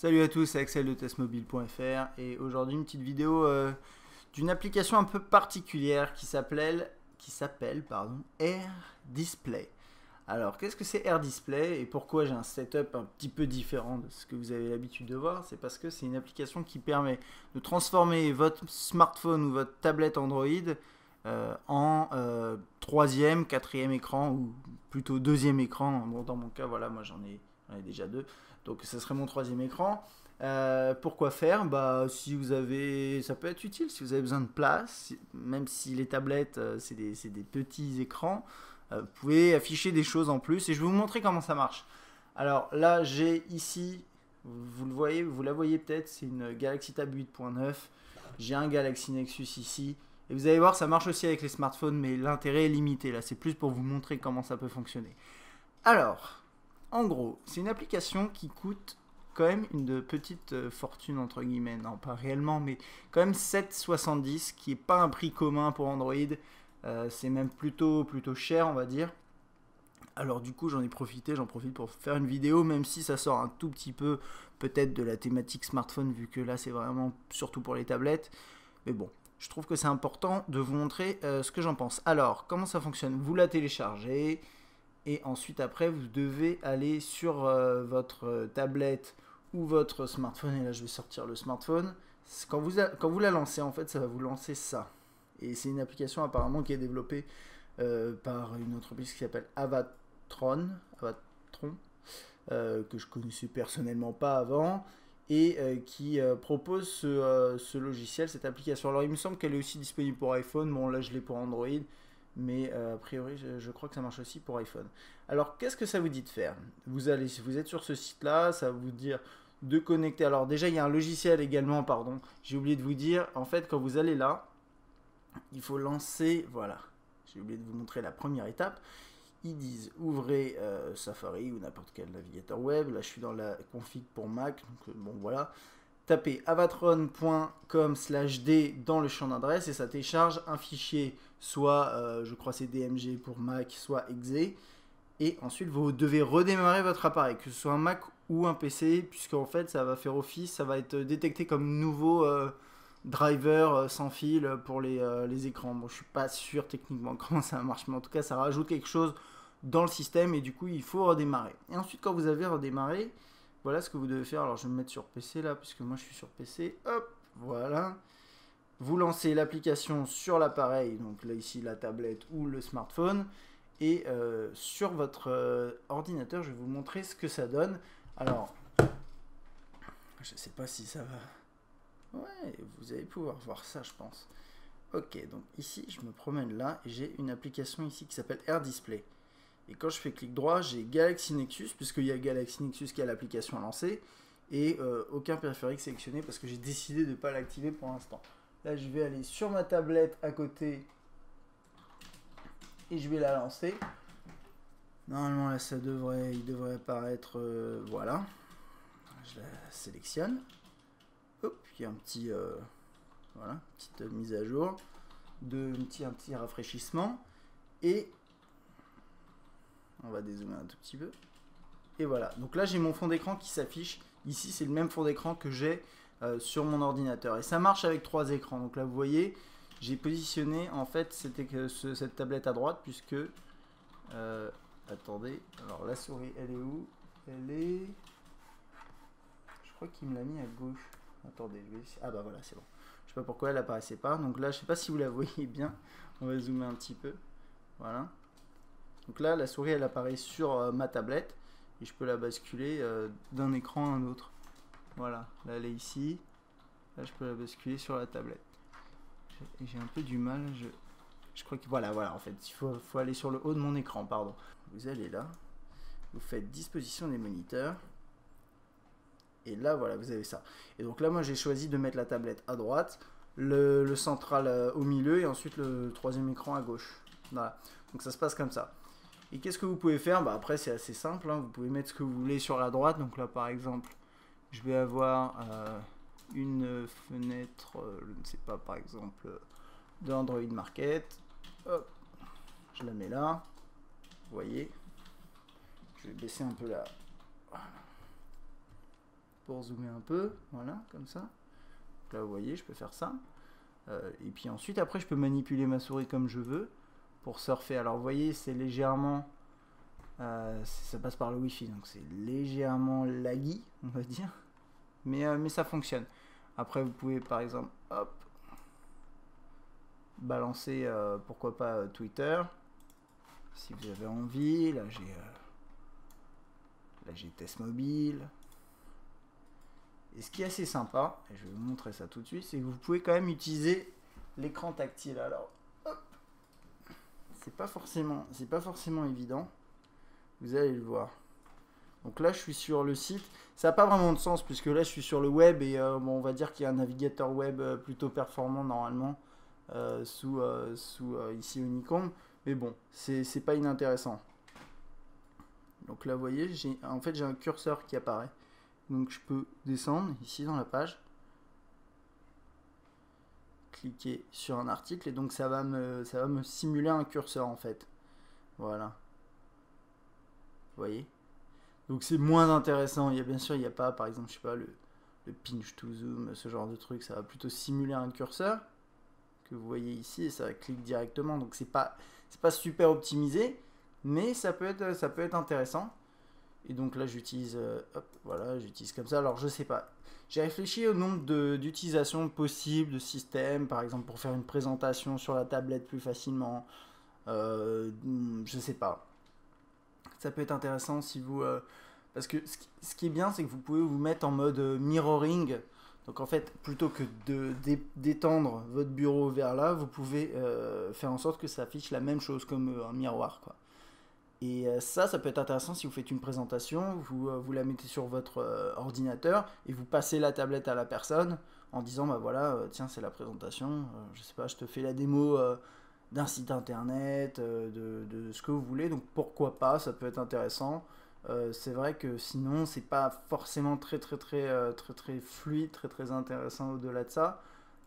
Salut à tous, c'est Axel de testmobile.fr et aujourd'hui une petite vidéo d'une application un peu particulière qui s'appelle Air Display. Alors qu'est-ce que c'est Air Display et pourquoi j'ai un setup un petit peu différent de ce que vous avez l'habitude de voir? C'est parce que c'est une application qui permet de transformer votre smartphone ou votre tablette Android en troisième, quatrième écran ou plutôt deuxième écran. Bon, dans mon cas, voilà, moi j'en ai déjà deux. Donc ça serait mon troisième écran. Pourquoi faire? Bah, si vous avez, ça peut être utile si vous avez besoin de place, même si les tablettes c'est des petits écrans, vous pouvez afficher des choses en plus et je vais vous montrer comment ça marche. Alors là j'ai ici, vous le voyez, vous la voyez peut-être, c'est une Galaxy Tab 8.9. J'ai un Galaxy Nexus ici et vous allez voir ça marche aussi avec les smartphones mais l'intérêt est limité. Là c'est plus pour vous montrer comment ça peut fonctionner. Alors en gros, c'est une application qui coûte quand même une petite fortune, entre guillemets, non pas réellement, mais quand même 7,70, qui n'est pas un prix commun pour Android, c'est même plutôt cher, on va dire. Alors du coup, j'en profite pour faire une vidéo, même si ça sort un tout petit peu peut-être de la thématique smartphone, vu que là c'est vraiment surtout pour les tablettes. Mais bon, je trouve que c'est important de vous montrer ce que j'en pense. Alors, comment ça fonctionne? Vous la téléchargez. Et ensuite, après, vous devez aller sur votre tablette ou votre smartphone. Et là, je vais sortir le smartphone. Quand vous la lancez, en fait, ça va vous lancer ça. Et c'est une application apparemment qui est développée par une entreprise qui s'appelle Avatron, que je connaissais personnellement pas avant. Et qui propose ce logiciel, cette application. Alors, il me semble qu'elle est aussi disponible pour iPhone. Bon, là, je l'ai pour Android. Mais a priori, je crois que ça marche aussi pour iPhone. Alors, qu'est-ce que ça vous dit de faire? Vous êtes sur ce site-là, ça va vous dire de connecter. Alors, déjà, il y a un logiciel également, pardon. J'ai oublié de vous dire, en fait, quand vous allez là, il faut lancer, voilà. J'ai oublié de vous montrer la première étape. Ils disent, ouvrez Safari ou n'importe quel navigateur web. Là, je suis dans la config pour Mac, donc bon, voilà. Tapez avatron.com/d dans le champ d'adresse et ça télécharge un fichier, soit je crois c'est DMG pour Mac, soit exe. Et ensuite vous devez redémarrer votre appareil, que ce soit un Mac ou un PC, puisqu'en fait ça va faire office, ça va être détecté comme nouveau driver sans fil pour les écrans. Bon, je suis pas sûr techniquement comment ça marche, mais en tout cas ça rajoute quelque chose dans le système et du coup il faut redémarrer. Et ensuite quand vous avez redémarré, voilà ce que vous devez faire. Alors je vais me mettre sur PC là, puisque moi je suis sur PC. Hop, voilà. Vous lancez l'application sur l'appareil, donc là ici la tablette ou le smartphone. Et sur votre ordinateur, je vais vous montrer ce que ça donne. Alors, je sais pas si ça va... Ouais, vous allez pouvoir voir ça, je pense. Ok, donc ici, je me promène là et j'ai une application ici qui s'appelle Air Display. Et quand je fais clic droit, j'ai Galaxy Nexus, puisqu'il y a Galaxy Nexus qui a l'application à lancer, et aucun périphérique sélectionné parce que j'ai décidé de ne pas l'activer pour l'instant. Là, je vais aller sur ma tablette à côté et je vais la lancer. Normalement, là, il devrait apparaître, voilà. Je la sélectionne. Hop, il y a un petit, voilà, petite mise à jour, un petit rafraîchissement, et on va dézoomer un tout petit peu. Et voilà, donc là j'ai mon fond d'écran qui s'affiche. Ici c'est le même fond d'écran que j'ai sur mon ordinateur. Et ça marche avec 3 écrans. Donc là vous voyez, j'ai positionné en fait cette tablette à droite puisque... attendez, alors la souris elle est où? Elle est... Je crois qu'il me l'a mis à gauche. Attendez, je vais essayer. Ah bah voilà, c'est bon. Je sais pas pourquoi elle apparaissait pas. Donc là je sais pas si vous la voyez bien. On va zoomer un petit peu. Voilà. Donc là, la souris, elle apparaît sur ma tablette et je peux la basculer d'un écran à un autre. Voilà, là, elle est ici. Là, je peux la basculer sur la tablette. J'ai un peu du mal. Je crois que voilà, en fait, il faut aller sur le haut de mon écran, pardon. Vous allez là, vous faites disposition des moniteurs. Et là, voilà, vous avez ça. Et donc là, moi, j'ai choisi de mettre la tablette à droite, le central au milieu et ensuite le troisième écran à gauche. Voilà, donc ça se passe comme ça. Et qu'est-ce que vous pouvez faire? Bah après c'est assez simple, hein. Vous pouvez mettre ce que vous voulez sur la droite. Donc là par exemple, je vais avoir une fenêtre, je ne sais pas, par exemple, de Android Market. Hop, je la mets là. Vous voyez, je vais baisser un peu là. pour zoomer un peu, voilà, comme ça. Donc là, vous voyez, je peux faire ça. Et puis ensuite, après, je peux manipuler ma souris comme je veux pour surfer. Alors, vous voyez, c'est légèrement... ça passe par le Wi-Fi, donc c'est légèrement laggy, on va dire. Mais ça fonctionne. Après, vous pouvez, par exemple, hop, balancer, pourquoi pas, Twitter. Si vous avez envie. Là, j'ai Test Mobile. Et ce qui est assez sympa, et je vais vous montrer ça tout de suite, c'est que vous pouvez quand même utiliser l'écran tactile. Alors, hop, c'est pas forcément évident. Vous allez le voir. Donc là, je suis sur le site. Ça n'a pas vraiment de sens puisque là, je suis sur le web et bon, on va dire qu'il y a un navigateur web plutôt performant normalement sous ici Honeycomb. Mais bon, c'est pas inintéressant. Donc là, vous voyez, en fait, j'ai un curseur qui apparaît. Donc je peux descendre ici dans la page, cliquer sur un article et donc ça va me simuler un curseur en fait. Voilà. Vous voyez? Donc c'est moins intéressant. Il y a bien sûr, il n'y a pas, par exemple, je sais pas, le pinch to zoom, ce genre de truc. Ça va plutôt simuler un curseur que vous voyez ici et ça clique directement. Donc c'est pas super optimisé, mais ça peut être intéressant. Et donc là j'utilise voilà, j'utilise comme ça. Alors je sais pas, j'ai réfléchi au nombre d'utilisations possibles de systèmes, par exemple pour faire une présentation sur la tablette plus facilement. Je sais pas, ça peut être intéressant si vous parce que ce qui est bien, c'est que vous pouvez vous mettre en mode mirroring. Donc en fait, plutôt que d'étendre votre bureau vers là, vous pouvez faire en sorte que ça affiche la même chose comme un miroir, quoi. Et ça peut être intéressant si vous faites une présentation, vous la mettez sur votre ordinateur et vous passez la tablette à la personne en disant bah voilà, tiens, c'est la présentation, je sais pas, je te fais la démo d'un site internet, de ce que vous voulez, donc pourquoi pas, ça peut être intéressant. C'est vrai que sinon c'est pas forcément très fluide, très intéressant au-delà de ça.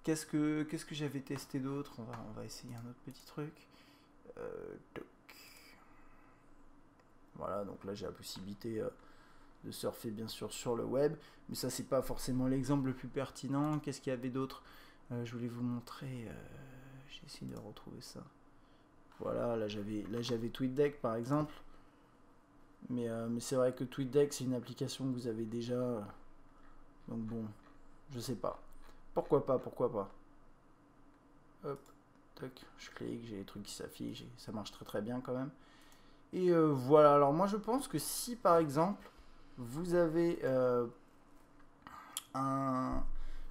Qu'est-ce que j'avais testé d'autre? On va essayer un autre petit truc. Voilà, donc là j'ai la possibilité de surfer bien sûr sur le web, mais ça c'est pas forcément l'exemple le plus pertinent. Qu'est-ce qu'il y avait d'autre? Je voulais vous montrer, j'ai essayé de retrouver ça. Voilà, là j'avais TweetDeck par exemple, mais c'est vrai que TweetDeck c'est une application que vous avez déjà, donc bon, je sais pas. Pourquoi pas. Hop, tac, je clique, j'ai les trucs qui s'affichent, ça marche très bien quand même. Et voilà, alors moi je pense que si par exemple vous avez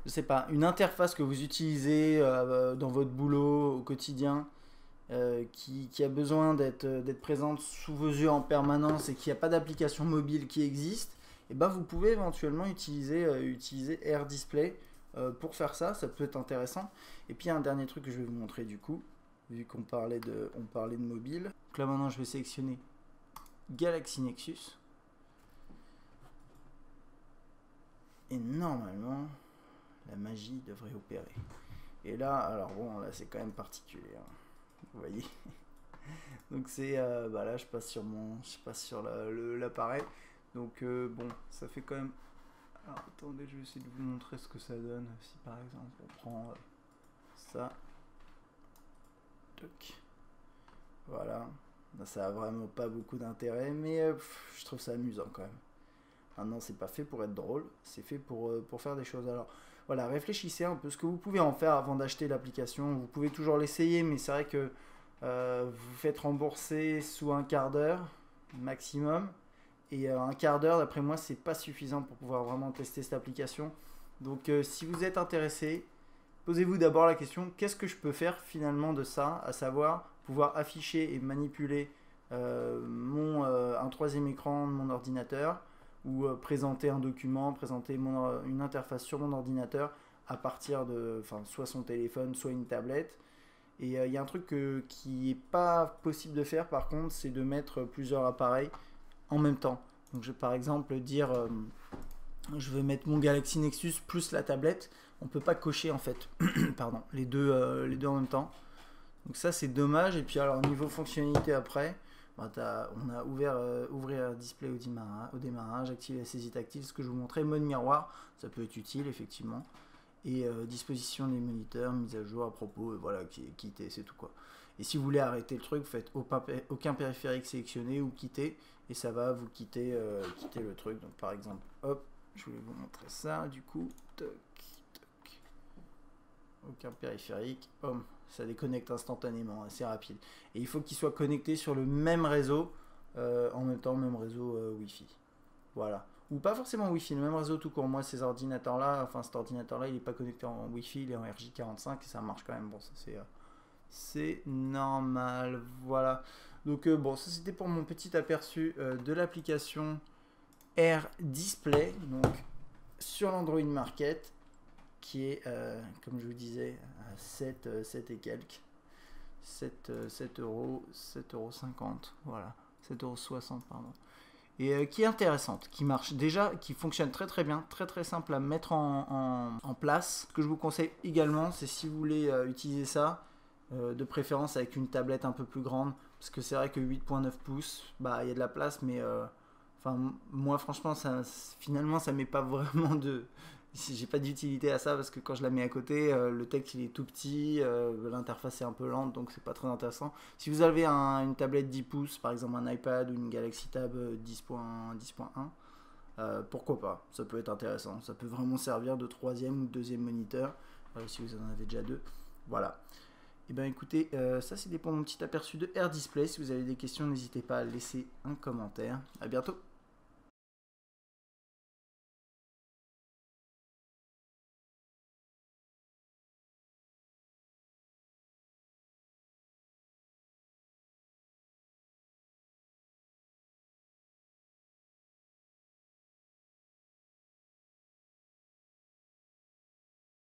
je sais pas, une interface que vous utilisez dans votre boulot au quotidien qui a besoin d'être présente sous vos yeux en permanence et qu'il n'y a pas d'application mobile qui existe, et ben vous pouvez éventuellement utiliser AirDisplay pour faire ça, ça peut être intéressant. Et puis un dernier truc que je vais vous montrer du coup, vu qu'on parlait de mobile. Donc là maintenant je vais sélectionner Galaxy Nexus. Et normalement, la magie devrait opérer. Et là, alors bon, là c'est quand même particulier. Hein. Vous voyez. Donc c'est, bah là je passe sur l'appareil. Donc bon, ça fait quand même... Alors attendez, je vais essayer de vous montrer ce que ça donne. Si par exemple on prend ça. Voilà, ça a vraiment pas beaucoup d'intérêt, mais je trouve ça amusant quand même. Maintenant, c'est pas fait pour être drôle, c'est fait pour faire des choses. Alors voilà, réfléchissez un peu ce que vous pouvez en faire avant d'acheter l'application. Vous pouvez toujours l'essayer, mais c'est vrai que vous faites rembourser sous un quart d'heure maximum. Et un quart d'heure, d'après moi, c'est pas suffisant pour pouvoir vraiment tester cette application. Donc si vous êtes intéressé, posez-vous d'abord la question, qu'est-ce que je peux faire finalement de ça, à savoir pouvoir afficher et manipuler un troisième écran de mon ordinateur ou présenter un document, présenter une interface sur mon ordinateur à partir de soit son téléphone, soit une tablette. Et il y a un truc qui n'est pas possible de faire par contre, c'est de mettre plusieurs appareils en même temps. Donc je vais par exemple dire je veux mettre mon Galaxy Nexus plus la tablette. On peut pas cocher en fait pardon, les deux en même temps. Donc ça c'est dommage. Et puis alors niveau fonctionnalité après, Bah, on a ouvrir display au démarrage, activer la saisie tactile, ce que je vous montrais, mode miroir, ça peut être utile effectivement. Et disposition des moniteurs, mise à jour à propos, voilà, quitter, c'est tout quoi. Et si vous voulez arrêter le truc, vous faites aucun périphérique sélectionné ou quitter, et ça va vous quitter le truc. Donc par exemple, hop, je voulais vous montrer ça, du coup, toc, toc, aucun périphérique, hop, ça déconnecte instantanément, assez rapide. Et il faut qu'il soit connecté sur le même réseau, en même temps, même réseau Wi-Fi. Voilà. Ou pas forcément Wi-Fi, le même réseau tout court. Moi, ces ordinateurs-là, enfin cet ordinateur-là, il n'est pas connecté en Wi-Fi, il est en RJ45 et ça marche quand même. Bon, ça c'est normal. Voilà. Donc bon, ça c'était pour mon petit aperçu de l'application Air Display, donc sur l'Android Market, qui est, comme je vous disais, à 7 et quelques. 7 euros, 7,50 €, voilà. 7,60 €, pardon. Et qui est intéressante, qui marche déjà, qui fonctionne très très bien, très très simple à mettre en place. Ce que je vous conseille également, c'est si vous voulez utiliser ça, de préférence avec une tablette un peu plus grande, parce que c'est vrai que 8,9 pouces, bah il y a de la place, mais enfin moi franchement finalement ça met pas vraiment de... J'ai pas d'utilité à ça parce que quand je la mets à côté, le texte il est tout petit, l'interface est un peu lente, donc c'est pas très intéressant. Si vous avez une tablette 10 pouces, par exemple un iPad ou une Galaxy Tab 10.1, pourquoi pas, ça peut être intéressant. Ça peut vraiment servir de troisième ou deuxième moniteur, si vous en avez déjà deux. Voilà. Et bien écoutez, ça c'était pour mon petit aperçu de Air Display. Si vous avez des questions, n'hésitez pas à laisser un commentaire. A bientôt.